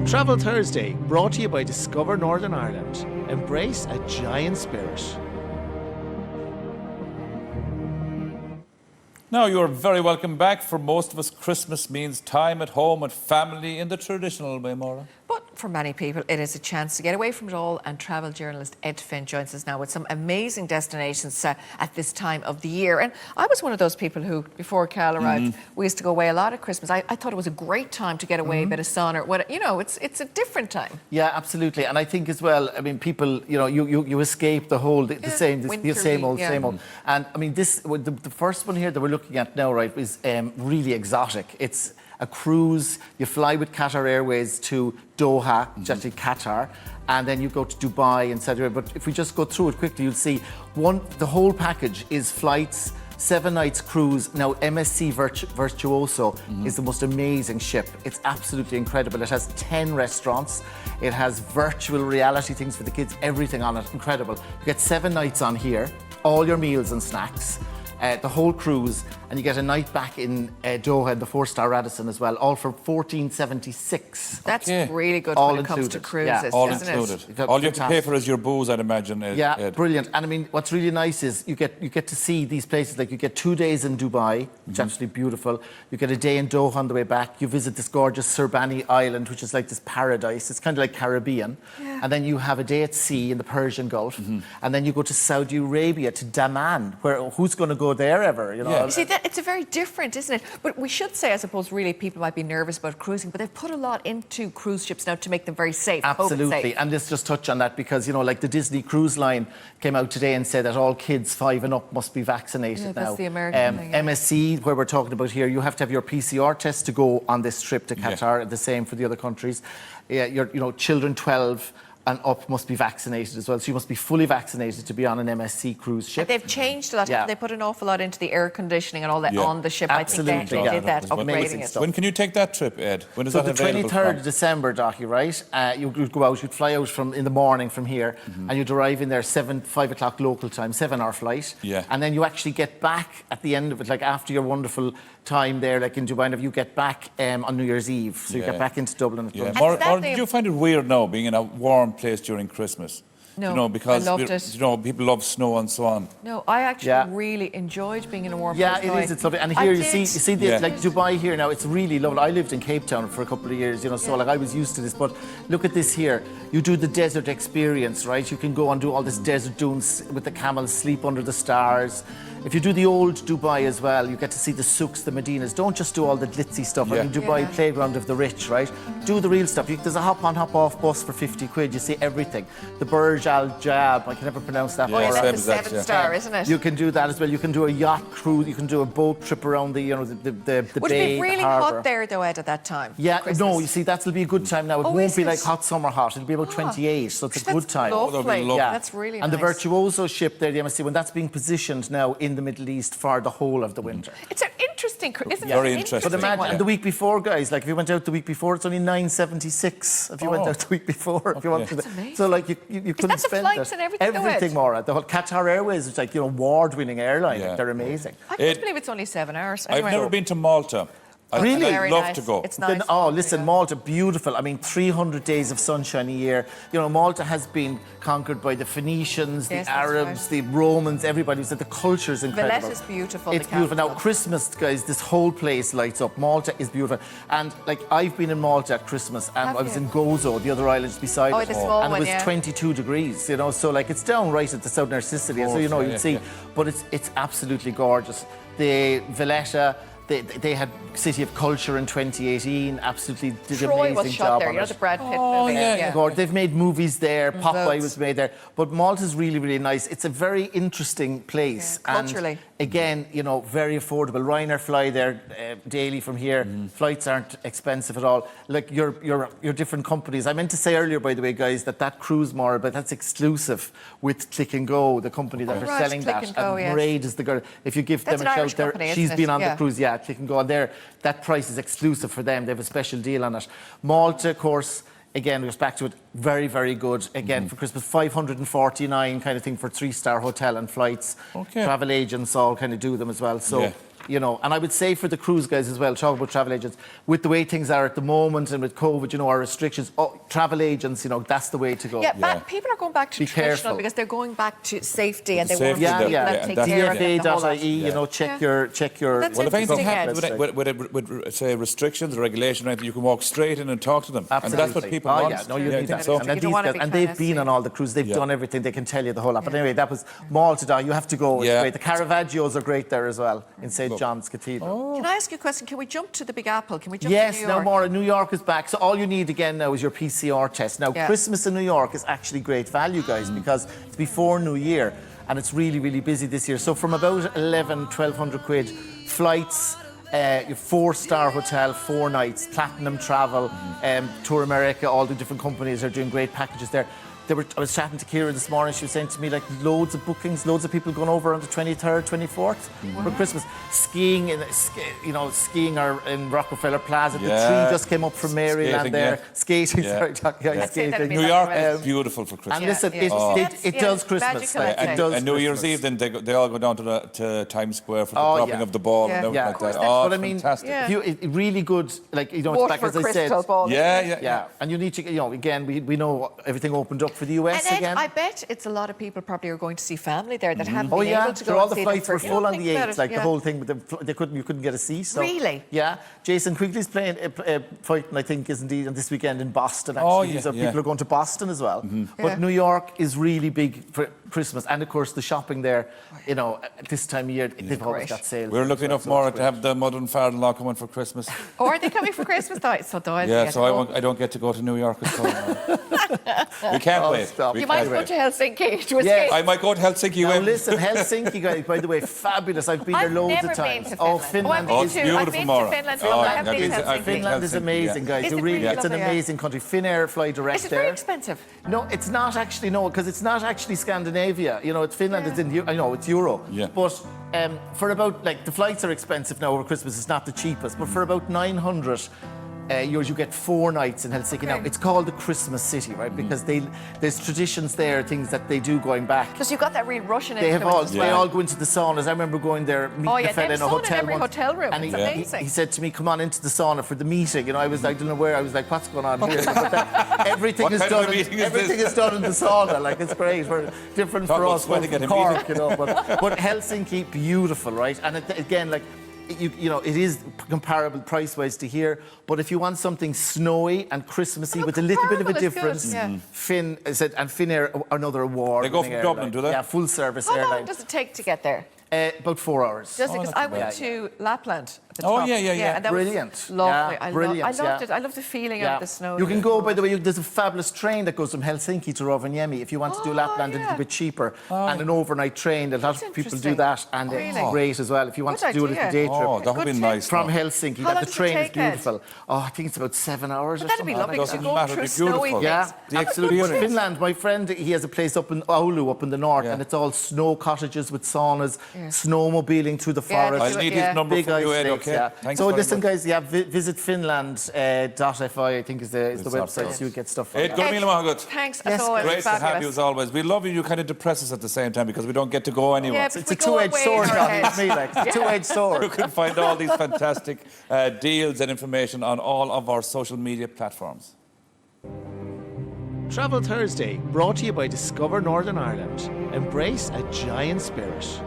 Travel Thursday, brought to you by Discover Northern Ireland. Embrace a giant spirit. Now, you're very welcome back. For most of us, Christmas means time at home with family in the traditional way, Maura. But for many people, it is a chance to get away from it all, and travel journalist Ed Finn joins us now with some amazing destinations at this time of the year. And I was one of those people who, before Carl arrived, we used to go away a lot at Christmas. I thought it was a great time to get away, a bit of sun, or what, you know, it's a different time. Yeah, absolutely. And I think as well, I mean, people, you know, you escape the whole, the same old. And I mean, the first one here that we're looking at now, right, is really exotic. It's a cruise. You fly with Qatar Airways to Doha, which is actually Qatar, and then you go to Dubai and Saudi Arabia. But if we just go through it quickly, you'll see the whole package is flights, 7 nights cruise. Now, MSC Virtuoso is the most amazing ship. It's absolutely incredible. It has 10 restaurants. It has virtual reality things for the kids, everything on it. Incredible. You get 7 nights on here, all your meals and snacks. The whole cruise, and you get a night back in Doha in the 4-star Radisson as well, all for $14.76. That's really good all when it comes to cruises, yeah. All isn't included. it? All you have to pay for is your booze, I'd imagine. Ed. Brilliant. And I mean, what's really nice is you get to see these places. Like, you get 2 days in Dubai, which is absolutely beautiful. You get a day in Doha on the way back. You visit this gorgeous Sirbani Island, which is like this paradise. It's kind of like Caribbean. Yeah. And then you have a day at sea in the Persian Gulf. And then you go to Saudi Arabia, to Daman, where who's going to go there ever, you know? Yeah. You see, it's a very different, isn't it? But we should say, I suppose, really, people might be nervous about cruising, but they've put a lot into cruise ships now to make them very safe. Absolutely. safe. And let's just touch on that, because, you know, like the Disney Cruise Line came out today and said that all kids 5 and up must be vaccinated now. That's the American thing. Yeah. MSC, where we're talking about here, you have to have your PCR test to go on this trip to Qatar. The same for the other countries. Children 12 and up must be vaccinated as well. So you must be fully vaccinated to be on an MSC cruise ship. And they've changed a lot. Yeah. They put an awful lot into the air conditioning and all that on the ship. Absolutely. I think they did that, Amazing upgrading it. stuff. When can you take that trip, Ed? When is So that the available 23rd from? of December, Docky, right? You'd go out, you'd fly out in the morning from here, and you'd arrive in there 5 o'clock local time, 7-hour flight. Yeah. And then you actually get back at the end of it, like after your wonderful time there, like in Dubai, you get back on New Year's Eve. So you get back into Dublin at Yeah. lunch. Or did you find it weird now, being in a warm place during Christmas? No, you know, because I loved it. You know, people love snow and so on. No, I actually really enjoyed being in a warm place. Yeah, it is. It's lovely. And here you see this, like Dubai here now. It's really lovely. I lived in Cape Town for a couple of years, you know, so like I was used to this. But look at this here. You do the desert experience, right? You can go and do all this desert dunes with the camels, sleep under the stars. If you do the old Dubai as well, you get to see the souks, the Medinas. Don't just do all the glitzy stuff. I mean, Dubai, playground of the rich, right? Do the real stuff. There's a hop-on, hop-off bus for 50 quid. You see everything. The Burj Al Jab, I can never pronounce that. Oh, yeah, that's the 7-star, isn't it? You can do that as well. You can do a yacht cruise. You can do a boat trip around the, the Would bay, it be really hot there, though, Ed, at that time? Yeah, Christmas? no, you see, that'll be a good time now. It won't be like hot summer hot. It'll be about 28, so it's a good time. Lovely. Yeah. That's really And nice. the Virtuoso ship there, the MSC, when that's being positioned now in the Middle East for the whole of the winter. It's an interesting, isn't it? Very interesting. But imagine, one. and the week before, guys, like if you went out the week before, it's only $9.76 if you went out the week before. If you wanted That's amazing. So like you couldn't that the spend flights and everything, though, Ed? Everything, Maura. The whole Qatar Airways is like, award-winning airline. Like, they're amazing. I can't believe it's only 7 hours. I've Anyway. never been to Malta. Really? I'd love to go. It's nice. Listen, Malta, beautiful. I mean, 300 days of sunshine a year. You know, Malta has been conquered by the Phoenicians, the Arabs, the Romans, everybody. So the culture is incredible. Valletta is beautiful. It's beautiful. Now, Christmas, guys, this whole place lights up. Malta is beautiful. And, like, I've been in Malta at Christmas, and I was in Gozo, the other islands beside it. The small and one, it was 22 degrees, you know. So, like, it's down right at the southern Sicily. So, you know, you'd see. But it's absolutely gorgeous. The Valletta... They had City of Culture in 2018. Absolutely did an amazing was shot job there. on You know, it. the Brad Pitt movie. God, they've made movies there. Popeye was made there. But Malta's really, really nice. It's a very interesting place. Culturally. And again, you know, very affordable. Ryanair fly there daily from here. Flights aren't expensive at all. Like your different companies. I meant to say earlier, by the way, guys, that cruise, Maura, but that's exclusive with Click and Go, the company that are selling Click that. and Go, yes. Mairead is the girl. If you give them a shout, there, she's been on the cruise. Yeah, Click and Go on there. That price is exclusive for them. They have a special deal on it. Malta, of course, again, goes back to it. Very, very good. Again, for Christmas, 549 kind of thing for 3-star hotel and flights. Okay. Travel agents all kind of do them as well. So you know. And I would say for the cruise guys as well, talk about travel agents, with the way things are at the moment and with COVID, you know, our restrictions, travel agents, you know, that's the way to go. Yeah, people are going back to Be traditional careful. because they're going back to safety and they Safety, want people yeah, that take care of them. the whole lot. DFA.ie, you know, check your. That's Well, if anything interesting, happens with say, restrictions or regulation or anything, you can walk straight in and talk to them. Absolutely. And that's what people oh, want. Yeah, no, you I need think that. so. And, then You don't these want to guys, be and they've kind of been on all the cruises. They've done everything. They can tell you the whole lot. But anyway, that was Malta. You have to go. It's great. The Caravaggios are great there as well in St. John's Cathedral. Can I ask you a question? Can we jump to the Big Apple? Can we jump Yes, to New now York? Maura, New York is back. So all you need again now is your PCR test. Now, Christmas in New York is actually great value, guys, because it's before New Year and it's really, really busy this year. So from about 1,200 quid, flights, your 4-star hotel, 4 nights, Platinum Travel, Tour America, all the different companies are doing great packages there. I was chatting to Kira this morning. She was saying to me, like, loads of bookings, loads of people going over on the 23rd, 24th for Christmas. Skiing, skiing in Rockefeller Plaza. The tree just came up from Maryland there. Skating, sorry, skating. New York is beautiful for Christmas. And listen, it does Christmas. It does and New Year's Eve, then they all go down to Times Square for the dropping of the ball and everything like that. But I mean, really good, like, you know, it's back as I said. Yeah. And you need to, you know, again, we know everything opened up for the US and Ed, again. I bet it's a lot of people probably are going to see family there that haven't been able to go. So all and the see flights them were full on the 8th, like the whole thing. You couldn't get a seat. So, really? Yeah. Jason Quigley's fighting, I think, is indeed on this weekend in Boston. Actually, people are going to Boston as well. But New York is really big for Christmas, and of course the shopping there. You know, at this time of year, they've always got sales. We're lucky enough, Maura, to have the mother and father-in-law coming for Christmas. Or are they coming for Christmas? So I don't get to go to New York at all. We can't wait. You might go to Helsinki to escape. Yes, I might go to Helsinki. Now listen, Helsinki, guys, by the way, fabulous. I've been there loads of times. Finland is beautiful, Maura. Finland is amazing, guys. It's an amazing country. Finnair fly direct there. Is it very expensive? No, it's not actually, because it's not actually Scandinavia. You know, Finland is in, it's Euro. Yeah. But for about, like, the flights are expensive now over Christmas. It's not the cheapest. But for about 900 euros, you get 4 nights in Helsinki. Now, it's called the Christmas City, right? Because there's traditions there, things that they do going back. Because you've got that real Russian influence. They all go into the saunas. I remember going there, meeting a fella in a hotel every hotel room. And it's amazing. He said to me, come on into the sauna for the meeting. You know, I was like, I don't know where. I was like, what's going on here? But everything is done. Everything is done in the sauna. Like, it's great. We're different for us. From Cork, you know. But Helsinki, beautiful, right? And again, like, you know, it is comparable price-wise to here, but if you want something snowy and Christmassy with a little bit of a difference, Finnair are another award. They go from Dublin, do they? Yeah, full-service airline. airline. How long does it take to get there? About 4 hours. Does it? Because I went to Lapland. And that brilliant. Was lovely. Yeah, I loved it. I love the feeling of the snow. You can go, by the way, there's a fabulous train that goes from Helsinki to Rovaniemi if you want to do Lapland a little bit cheaper. And an overnight train. A lot of people do that, and it's great as well if you want to do a little day trip. Oh, that would be nice. From Helsinki. The train is beautiful. Oh, I think it's about 7 hours or that'd be lovely because you go through snowy things. Yeah, the experience. Finland, my friend, he has a place up in Oulu, up in the north, and it's all snow cottages with saunas, snowmobiling through the forest. I need his number from you, Ed, okay? So listen, guys, visit finland.fi, I think is the website, so you get stuff. Ed, thanks as always. Great to have you as always. We love you kind of depress us at the same time because we don't get to go anywhere. Yeah, it's a two-edged sword, it's me, like, it's a two-edged sword. You can find all these fantastic deals and information on all of our social media platforms. Travel Thursday, brought to you by Discover Northern Ireland. Embrace a giant spirit.